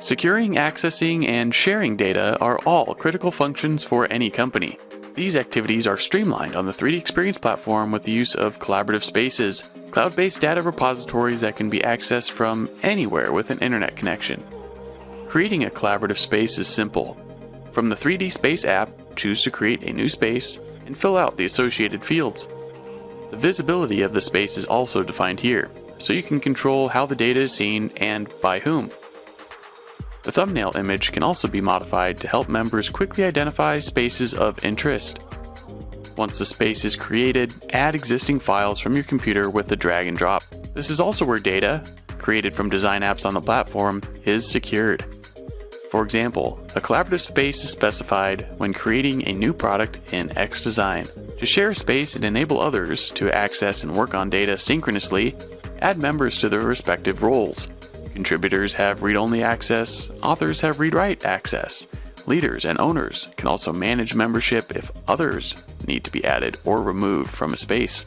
Securing, accessing, and sharing data are all critical functions for any company. These activities are streamlined on the 3D Experience platform with the use of collaborative spaces, cloud-based data repositories that can be accessed from anywhere with an internet connection. Creating a collaborative space is simple. From the 3D Space app, choose to create a new space and fill out the associated fields. The visibility of the space is also defined here, so you can control how the data is seen and by whom. The thumbnail image can also be modified to help members quickly identify spaces of interest. Once the space is created, add existing files from your computer with the drag and drop. This is also where data, created from design apps on the platform, is secured. For example, a collaborative space is specified when creating a new product in XDesign. To share a space and enable others to access and work on data synchronously, add members to their respective roles. Contributors have read-only access, authors have read-write access. Leaders and owners can also manage membership if others need to be added or removed from a space.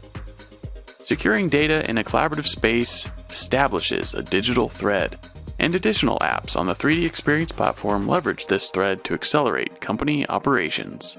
Securing data in a collaborative space establishes a digital thread, and additional apps on the 3D Experience platform leverage this thread to accelerate company operations.